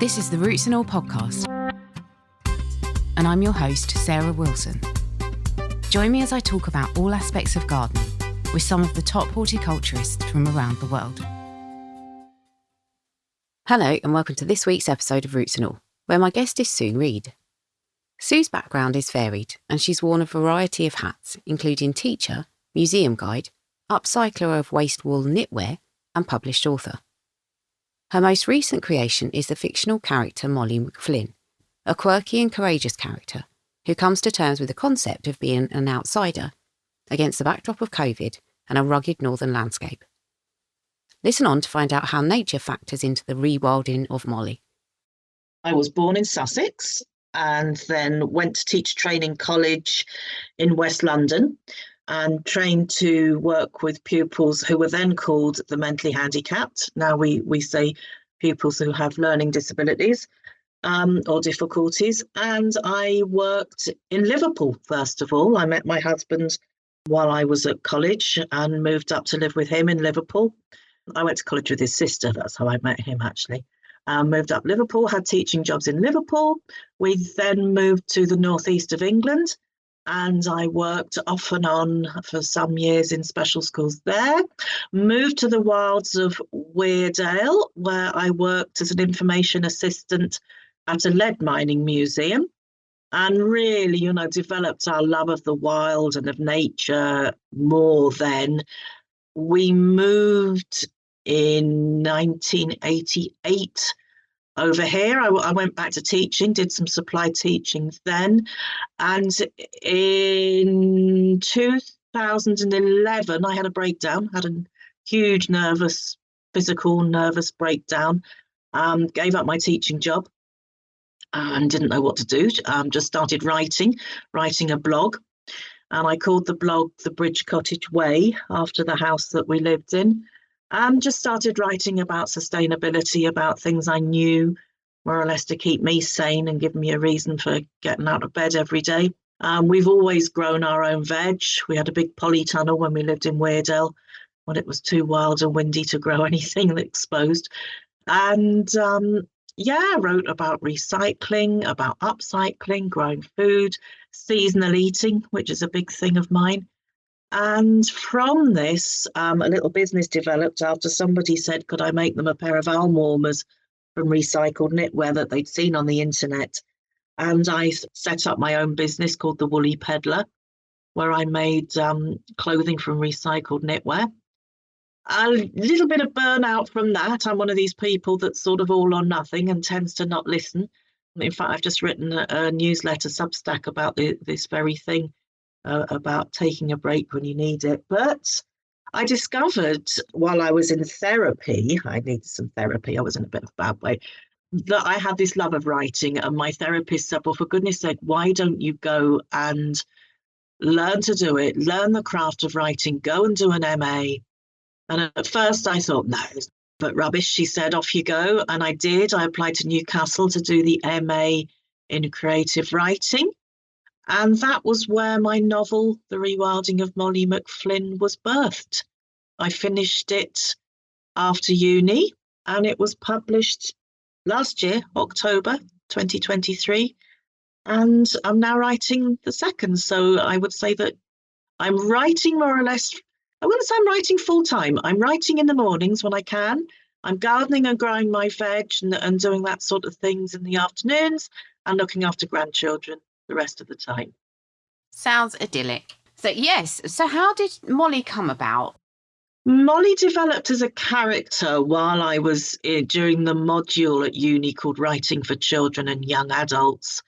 This is the Roots and All podcast, and I'm your host, Sarah Wilson. Join me as I talk about all aspects of gardening with some of the top horticulturists from around the world. Hello, and welcome to this week's episode of Roots and All, where my guest is Sue Reed. Sue's background is varied, and she's worn a variety of hats, including teacher, museum guide, upcycler of waste wool knitwear, and published author. Her most recent creation is the fictional character Molly McFlynn, a quirky and courageous character who comes to terms with the concept of being an outsider against the backdrop of COVID and a rugged northern landscape. Listen on to find out how nature factors into the rewilding of Molly. I was born in Sussex and then went to teach training college in West London and trained to work with pupils who were then called the mentally handicapped. Now we say pupils who have learning disabilities or difficulties. And I worked in Liverpool, first of all. I met my husband while I was at college and moved up to live with him in Liverpool. I went to college with his sister. That's how I met him, actually. Moved up Liverpool, had teaching jobs in Liverpool. We then moved to the northeast of England, and I worked off and on for some years in special schools there. Moved to the wilds of Weardale, where I worked as an information assistant at a lead mining museum, and really, developed our love of the wild and of nature more then. We moved in 1988 over here. I went back to teaching, did some supply teaching then. And in 2011, I had a breakdown, had a huge physical nervous breakdown, gave up my teaching job and didn't know what to do. Just started writing a blog. And I called the blog The Bridge Cottage Way after the house that we lived in. And just started writing about sustainability, about things I knew more or less to keep me sane and give me a reason for getting out of bed every day. We've always grown our own veg. We had a big polytunnel when we lived in Weardale, when it was too wild and windy to grow anything exposed. And wrote about recycling, about upcycling, growing food, seasonal eating, which is a big thing of mine. And from this, a little business developed after somebody said, could I make them a pair of arm warmers from recycled knitwear that they'd seen on the internet? And I set up my own business called the Woolly Pedlar, where I made clothing from recycled knitwear. A little bit of burnout from that. I'm one of these people that's sort of all or nothing and tends to not listen. In fact, I've just written a newsletter Substack about this very thing, about taking a break when you need it. But I discovered while I was in therapy, I needed some therapy, I was in a bit of a bad way, that I had this love of writing. And my therapist said, well, for goodness sake, why don't you go and learn to do it, learn the craft of writing, go and do an MA. And at first I thought, no, but rubbish. She said, off you go. And I did. I applied to Newcastle to do the MA in creative writing. And that was where my novel, The Rewilding of Molly McFlynn, was birthed. I finished it after uni, and it was published last year, October 2023. And I'm now writing the second. So I would say that I'm writing more or less, I wouldn't say I'm writing full time. I'm writing in the mornings when I can. I'm gardening and growing my veg and doing that sort of things in the afternoons and looking after grandchildren the rest of the time. Sounds idyllic. So how did Molly come about? Molly developed as a character while I was during the module at uni called Writing for Children and Young Adults.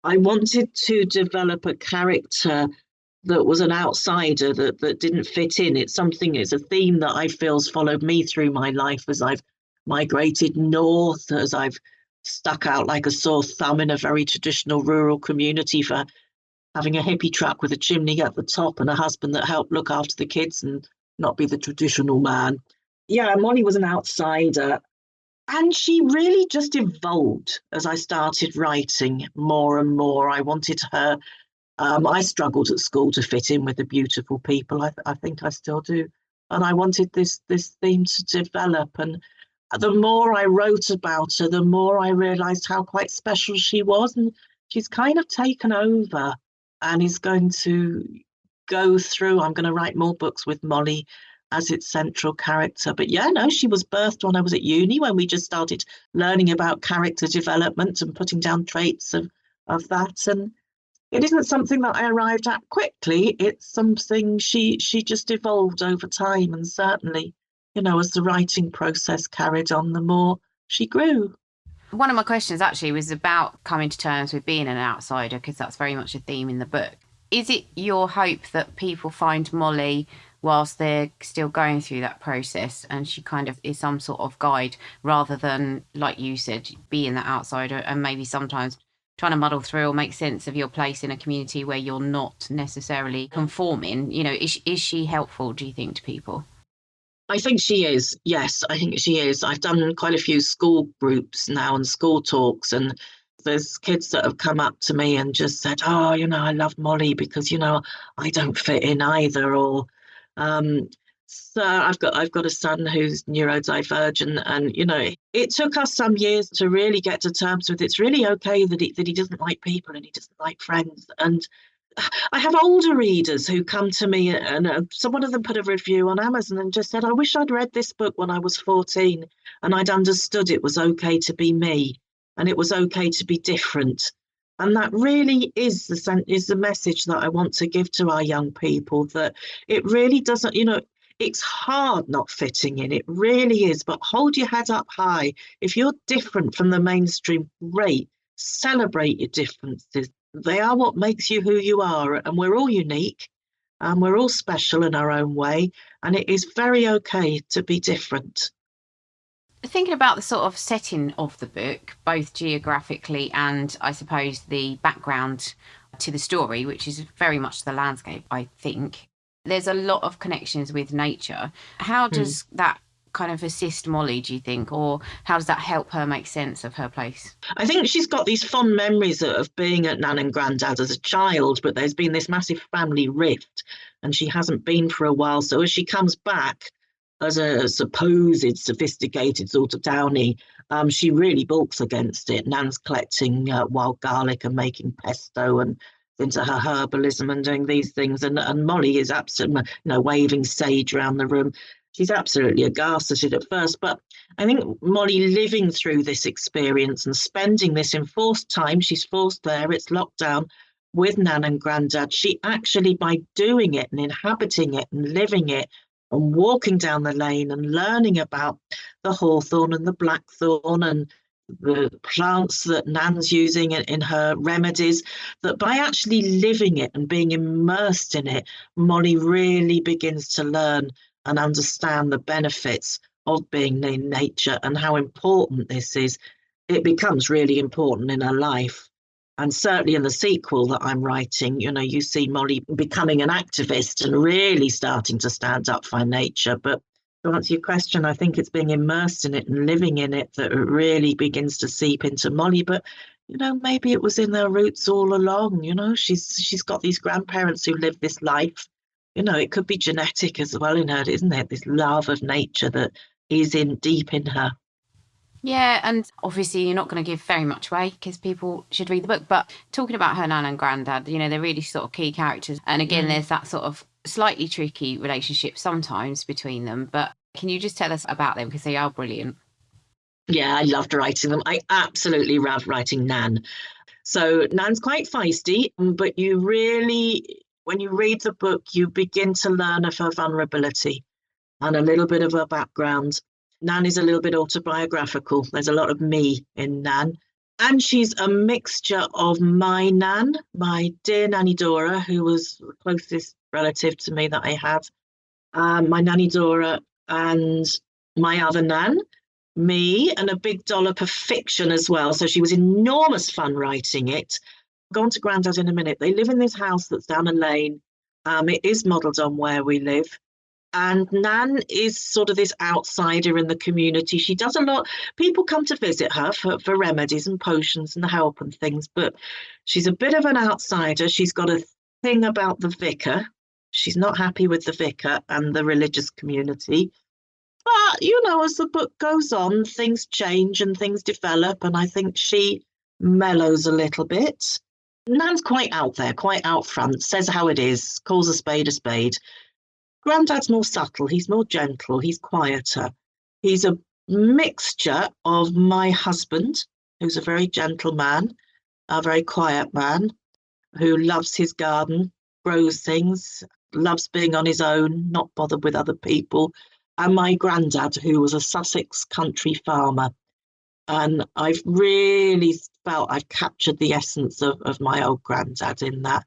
I wanted to develop a character that was an outsider, that didn't fit in. It's a theme that I feel's followed me through my life as I've migrated north, as I've stuck out like a sore thumb in a very traditional rural community for having a hippie truck with a chimney at the top and a husband that helped look after the kids and not be the traditional man. Yeah, Molly was an outsider. And she really just evolved as I started writing more and more. I wanted her, I struggled at school to fit in with the beautiful people. I think I still do. And I wanted this theme to develop. And the more I wrote about her, the more I realised how quite special she was. And she's kind of taken over and is going to go through. I'm going to write more books with Molly as its central character. But yeah, no, she was birthed when I was at uni, when we just started learning about character development and putting down traits of that. And it isn't something that I arrived at quickly. It's something she just evolved over time. And certainly, as the writing process carried on, the more she grew. One of my questions actually was about coming to terms with being an outsider, because that's very much a theme in the book. Is it your hope that people find Molly whilst they're still going through that process, and she kind of is some sort of guide, rather than, like you said, being that outsider and maybe sometimes trying to muddle through or make sense of your place in a community where you're not necessarily conforming? Is she helpful, do you think, to people? I think she is. Yes, I think she is. I've done quite a few school groups now and school talks, and there's kids that have come up to me and just said, oh, I love Molly because, I don't fit in either. Or so I've got a son who's neurodivergent, and it took us some years to really get to terms with it's really okay that he doesn't like people and he doesn't like friends. And I have older readers who come to me, and so one of them put a review on Amazon and just said, I wish I'd read this book when I was 14 and I'd understood it was okay to be me and it was okay to be different. And that really is the message that I want to give to our young people, that it really doesn't, it's hard not fitting in. It really is. But hold your head up high. If you're different from the mainstream, great. Celebrate your differences. They are what makes you who you are. And we're all unique and we're all special in our own way. And it is very okay to be different. Thinking about the sort of setting of the book, both geographically and I suppose the background to the story, which is very much the landscape, I think, there's a lot of connections with nature. How does that kind of assist Molly, do you think, or how does that help her make sense of her place? I think she's got these fond memories of being at Nan and Grandad as a child, but there's been this massive family rift and she hasn't been for a while. So as she comes back as a supposed sophisticated sort of townie, she really balks against it. Nan's collecting wild garlic and making pesto and into her herbalism and doing these things. And Molly is absolutely, waving sage around the room. She's absolutely aghast at it at first. But I think Molly living through this experience and spending this enforced time, she's forced there, it's locked down with Nan and Grandad. She actually, by doing it and inhabiting it and living it and walking down the lane and learning about the hawthorn and the blackthorn and the plants that Nan's using in her remedies, that by actually living it and being immersed in it, Molly really begins to learn and understand the benefits of being in nature and how important this is. It becomes really important in her life. And certainly in the sequel that I'm writing, you see Molly becoming an activist and really starting to stand up for nature. But to answer your question, I think it's being immersed in it and living in it that it really begins to seep into Molly. But, maybe it was in their roots all along. She's got these grandparents who live this life. It could be genetic as well in her, isn't it? This love of nature that is deep in her. Yeah, and obviously you're not going to give very much away because people should read the book. But talking about her nan and granddad, they're really sort of key characters. And again, there's that sort of slightly tricky relationship sometimes between them. But can you just tell us about them, because they are brilliant? Yeah, I loved writing them. I absolutely loved writing Nan. So Nan's quite feisty, but you really, when you read the book, you begin to learn of her vulnerability and a little bit of her background. Nan is a little bit autobiographical. There's a lot of me in Nan. And she's a mixture of my Nan, my dear Nanny Dora, who was the closest relative to me that I had, my Nanny Dora, and my other Nan, me, and a big dollop of fiction as well. So she was enormous fun writing it. I'll go on to Grandad in a minute. They live in this house that's down a lane. It is modelled on where we live. And Nan is sort of this outsider in the community. She does a lot. People come to visit her for remedies and potions and help and things, but she's a bit of an outsider. She's got a thing about the vicar. She's not happy with the vicar and the religious community. But, as the book goes on, things change and things develop, and I think she mellows a little bit. Nan's quite out there, quite out front, says how it is, calls a spade a spade. Grandad's more subtle, he's more gentle, he's quieter. He's a mixture of my husband, who's a very gentle man, a very quiet man, who loves his garden, grows things, loves being on his own, not bothered with other people, and my granddad, who was a Sussex country farmer. And I've really felt I've captured the essence of my old granddad in that.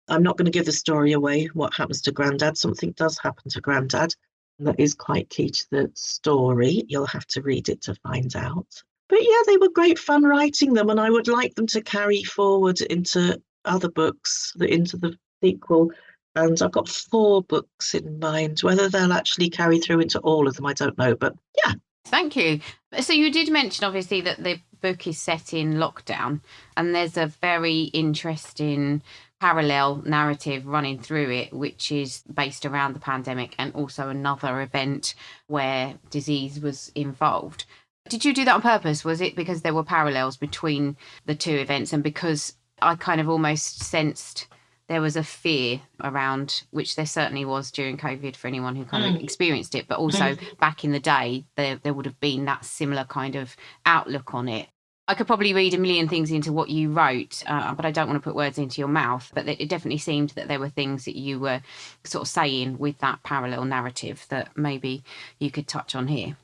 I'm not going to give the story away, what happens to Grandad. Something does happen to Grandad that is quite key to the story. You'll have to read it to find out. But yeah, they were great fun writing them, and I would like them to carry forward into other books, into the sequel. And I've got 4 books in mind. Whether they'll actually carry through into all of them, I don't know. But yeah. Thank you. So you did mention, obviously, that the book is set in lockdown, and there's a very interesting parallel narrative running through it, which is based around the pandemic and also another event where disease was involved. Did you do that on purpose? Was it because there were parallels between the 2 events, and because I kind of almost sensed there was a fear around, which there certainly was during COVID for anyone who kind of experienced it, but also back in the day, there would have been that similar kind of outlook on it. I could probably read a million things into what you wrote, but I don't want to put words into your mouth. But it definitely seemed that there were things that you were sort of saying with that parallel narrative that maybe you could touch on here.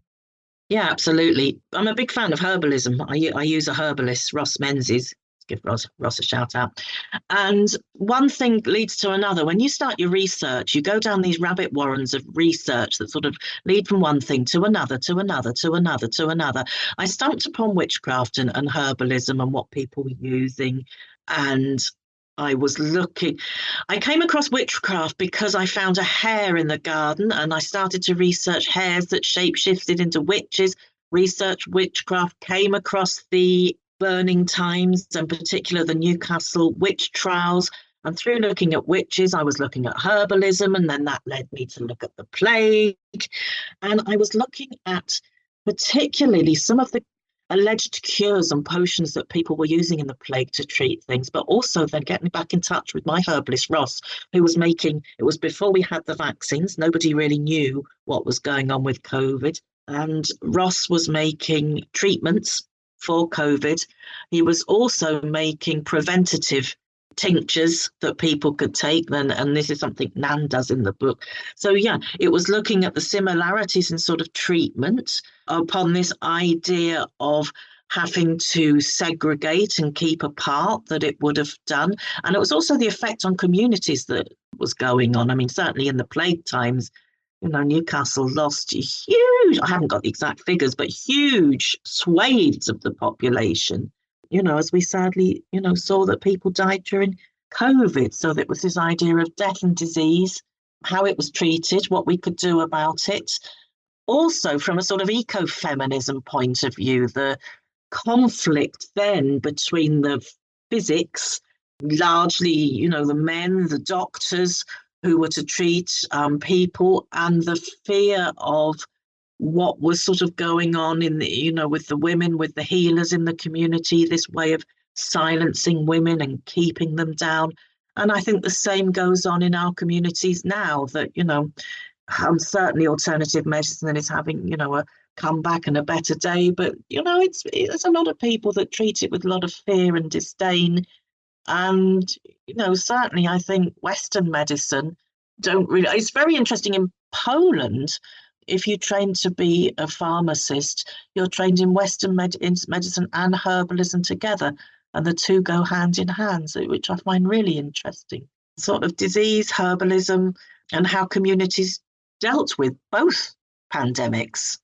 Yeah, absolutely. I'm a big fan of herbalism. I use a herbalist, Ross Menzies. Give Ross a shout out. And one thing leads to another. When you start your research, you go down these rabbit warrens of research that sort of lead from one thing to another, to another, to another, to another. I stumped upon witchcraft and herbalism and what people were using. And I came across witchcraft because I found a hare in the garden, and I started to research hares that shapeshifted into witches, research witchcraft, came across the Burning Times, in particular the Newcastle witch trials. And through looking at witches, I was looking at herbalism, and then that led me to look at the plague. And I was looking at particularly some of the alleged cures and potions that people were using in the plague to treat things, but also then getting back in touch with my herbalist, Ross, who was it was before we had the vaccines. Nobody really knew what was going on with COVID. And Ross was making treatments for COVID. He was also making preventative tinctures that people could take, and this is something Nan does in the book. So yeah, it was looking at the similarities in sort of treatment upon this idea of having to segregate and keep apart that it would have done. And it was also the effect on communities that was going on. I mean, certainly in the plague times, Newcastle lost huge, I haven't got the exact figures, but huge swathes of the population, as we sadly, saw that people died during COVID. So there was this idea of death and disease, how it was treated, what we could do about it. Also, from a sort of ecofeminism point of view, the conflict then between the physics, largely, the men, the doctors, who were to treat people, and the fear of what was sort of going on in the, with the women, with the healers in the community, this way of silencing women and keeping them down. And I think the same goes on in our communities now, that, certainly alternative medicine is having, a comeback and a better day. But, it's a lot of people that treat it with a lot of fear and disdain. And, certainly I think Western medicine don't really, it's very interesting in Poland. If you train to be a pharmacist, you're trained in Western medicine and herbalism together, and the 2 go hand in hand, which I find really interesting. Sort of disease, herbalism, and how communities dealt with both pandemics.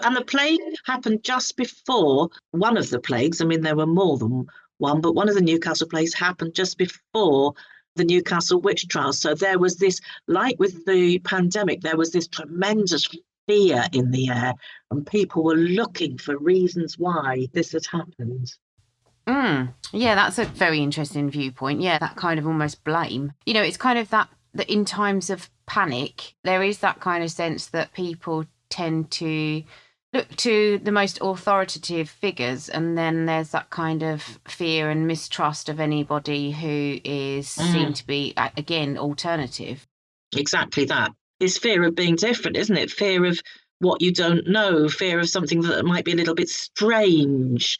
And the plague happened just before one of the plagues. I mean, there were more than one, but one of the Newcastle plagues happened just before the Newcastle witch trials. So there was this, like with the pandemic, there was this tremendous fear in the air, and people were looking for reasons why this had happened. Yeah, that's a very interesting viewpoint. Yeah, that kind of almost blame. It's kind of that in times of panic, there is that kind of sense that people tend to look to the most authoritative figures, and then there's that kind of fear and mistrust of anybody who is seen to be, again, alternative. Exactly that. It's fear of being different, isn't it? Fear of what you don't know, fear of something that might be a little bit strange.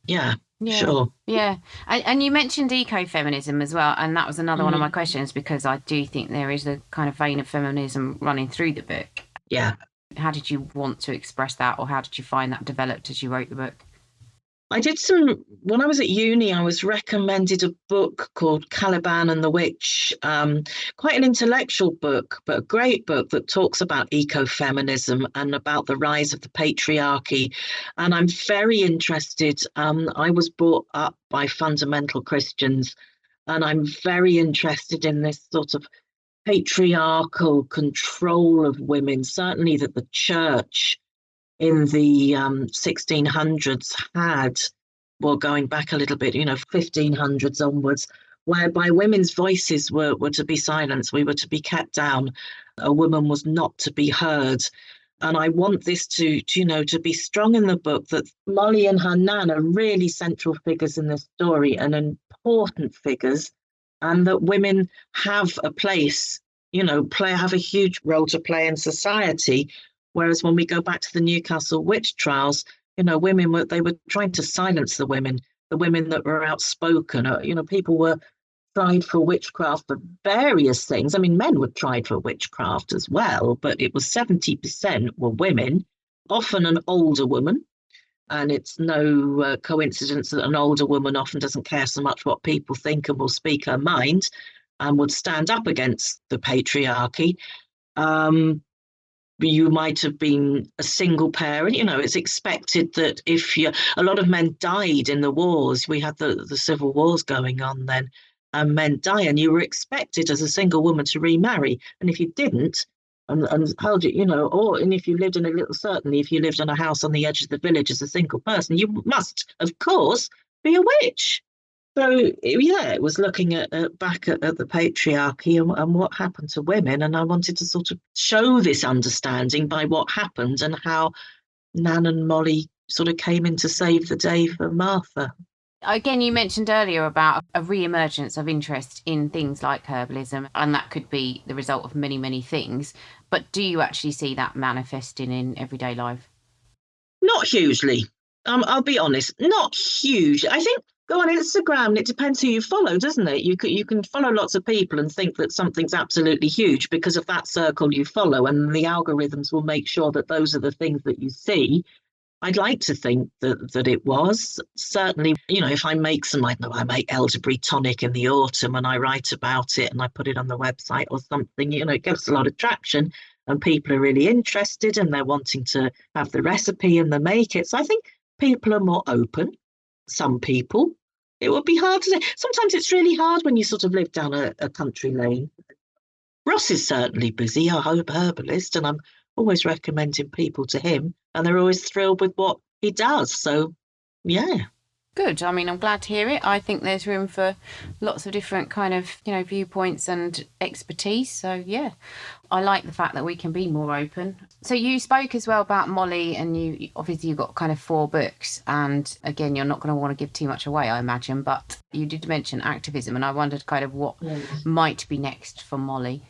Yeah, sure. Yeah. And you mentioned ecofeminism as well, and that was another one of my questions, because I do think there is a kind of vein of feminism running through the book. Yeah. How did you want to express that, or how did you find that developed as you wrote the book? I did when I was at uni, I was recommended a book called Caliban and the Witch, quite an intellectual book, but a great book that talks about ecofeminism and about the rise of the patriarchy. And I'm very interested. I was brought up by fundamental Christians, and I'm very interested in this sort of patriarchal control of women, certainly that the church in the 1600s had, well, going back a little bit, 1500s onwards, whereby women's voices were to be silenced. We were to be kept down. A woman was not to be heard. And I want this to be strong in the book, that Molly and her nan are really central figures in this story and important figures, and that women have a place, have a huge role to play in society. Whereas when we go back to the Newcastle witch trials, women were trying to silence the women that were outspoken. People were tried for witchcraft for various things. I mean, men were tried for witchcraft as well, but it was 70% were women, often an older woman. And it's no coincidence that an older woman often doesn't care so much what people think and will speak her mind and would stand up against the patriarchy. You might have been a single parent. It's expected that a lot of men died in the wars. We had the civil wars going on then, and men die, and you were expected as a single woman to remarry. And if you didn't, and held it, and if you lived certainly if you lived in a house on the edge of the village as a single person, you must, of course, be a witch. So, yeah, it was looking back at the patriarchy and what happened to women. And I wanted to sort of show this understanding by what happened and how Nan and Molly sort of came in to save the day for Martha. Again, you mentioned earlier about a re-emergence of interest in things like herbalism, and that could be the result of many, many things. But do you actually see that manifesting in everyday life? Not hugely. I'll be honest, not huge. I think go on Instagram, and it depends who you follow, doesn't it? You can follow lots of people and think that something's absolutely huge because of that circle you follow, and the algorithms will make sure that those are the things that you see. I'd like to think that it was. Certainly, if I make I make elderberry tonic in the autumn and I write about it and I put it on the website or something, it gets a lot of traction and people are really interested and they're wanting to have the recipe and they make it. So I think people are more open. Some people. It would be hard to say. Sometimes it's really hard when you sort of live down a country lane. Ross is certainly busy, our herbalist, and I'm always recommending people to him, and they're always thrilled with what he does. So, yeah. Good. I mean, I'm glad to hear it. I think there's room for lots of different kind of, viewpoints and expertise. So, yeah, I like the fact that we can be more open. So you spoke as well about Molly, and you've got kind of 4 books. And again, you're not going to want to give too much away, I imagine, but you did mention activism, and I wondered kind of what might be next for Molly.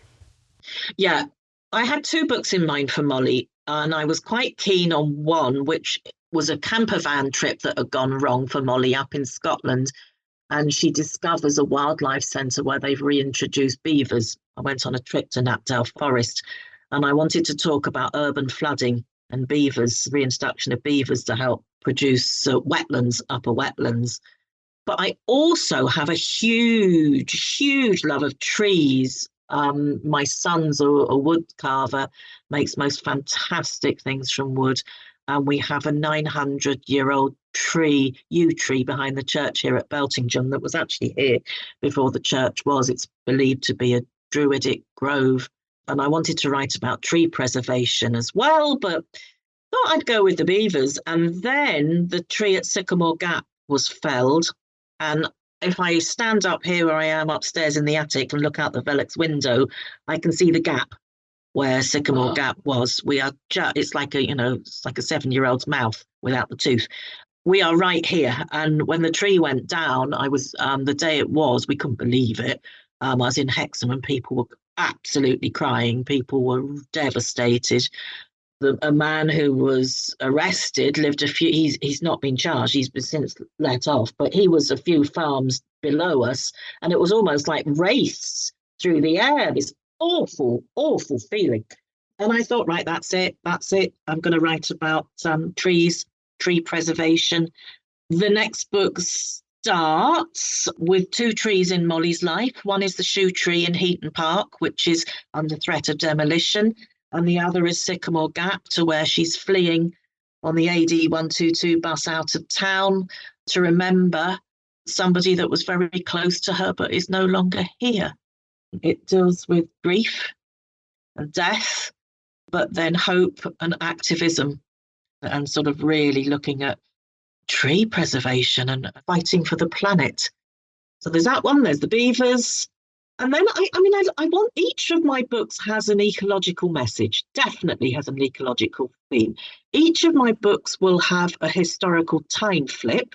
Yeah, I had 2 books in mind for Molly, and I was quite keen on one, which was a camper van trip that had gone wrong for Molly up in Scotland. And she discovers a wildlife centre where they've reintroduced beavers. I went on a trip to Knapdale Forest and I wanted to talk about urban flooding and beavers, reintroduction of beavers to help produce wetlands, upper wetlands. But I also have a huge, huge love of trees. My son's a wood carver, makes most fantastic things from wood. And we have a 900-year-old tree, yew tree, behind the church here at Beltingham that was actually here before the church was. It's believed to be a druidic grove. And I wanted to write about tree preservation as well, but thought I'd go with the beavers. And then the tree at Sycamore Gap was felled. And if I stand up here where I am upstairs in the attic and look out the Velux window, I can see the gap. where Sycamore Gap was. We are it's like a 7-year-old's mouth without the tooth. We are right here. And when the tree went down, I was the day it was, we couldn't believe it. I was in Hexham and people were absolutely crying. People were devastated. A man who was arrested he's not been charged, he's been since let off, but he was a few farms below us, and it was almost like wraiths through the air, this awful, awful feeling. And I thought, right, that's it. I'm going to write about trees, tree preservation. The next book starts with 2 trees in Molly's life. One is the shoe tree in Heaton Park, which is under threat of demolition. And the other is Sycamore Gap, to where she's fleeing on the AD 122 bus out of town to remember somebody that was very close to her but is no longer here. It deals with grief and death, but then hope and activism, and sort of really looking at tree preservation and fighting for the planet. So there's that one, there's the beavers. And then, I want each of my books has an ecological message, definitely has an ecological theme. Each of my books will have a historical time flip.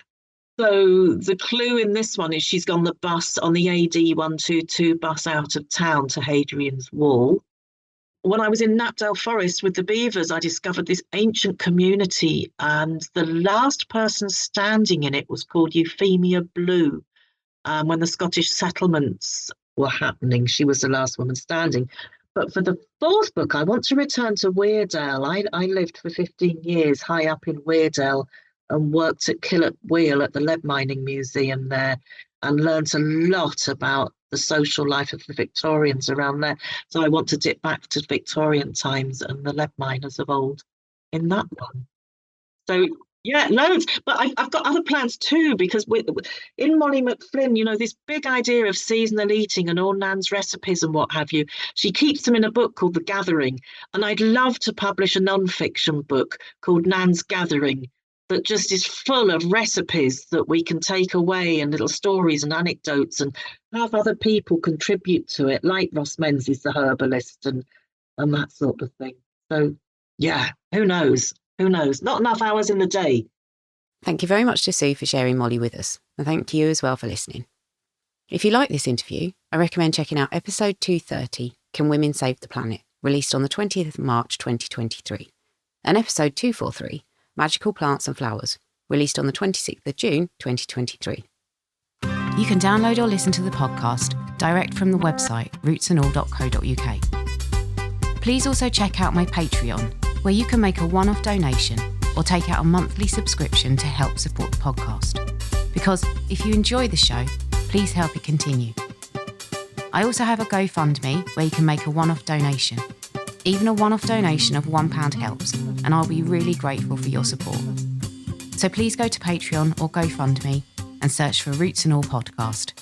So the clue in this one is she's gone the bus on the AD 122 bus out of town to Hadrian's Wall. When I was in Knapdale Forest with the beavers, I discovered this ancient community, and the last person standing in it was called Euphemia Blue. When the Scottish settlements were happening, she was the last woman standing. But for the 4th book, I want to return to Weardale. I lived for 15 years high up in Weardale and worked at Killet Wheel at the Lead Mining Museum there, and learnt a lot about the social life of the Victorians around there. So I want to dip back to Victorian times and the lead miners of old in that one. So yeah, loads. But I've got other plans too, because in Molly McFlynn, this big idea of seasonal eating and all Nan's recipes and what have you, she keeps them in a book called The Gathering. And I'd love to publish a non-fiction book called Nan's Gathering that just is full of recipes that we can take away, and little stories and anecdotes, and have other people contribute to it, like Ross Menzies, the herbalist, and that sort of thing. So yeah, who knows? Not enough hours in the day. Thank you very much to Sue for sharing Molly with us, and thank you as well for listening. If you like this interview, I recommend checking out episode 230, Can Women Save the Planet, released on the 20th of March 2023, and episode 243, Magical Plants and Flowers, released on the 26th of June 2023. You can download or listen to the podcast direct from the website rootsandall.co.uk. Please also check out my Patreon, where you can make a one-off donation or take out a monthly subscription to help support the podcast. Because if you enjoy the show, please help it continue. I also have a GoFundMe where you can make a one-off donation. Even a one-off donation of £1 helps, and I'll be really grateful for your support. So please go to Patreon or GoFundMe and search for Roots and All Podcast.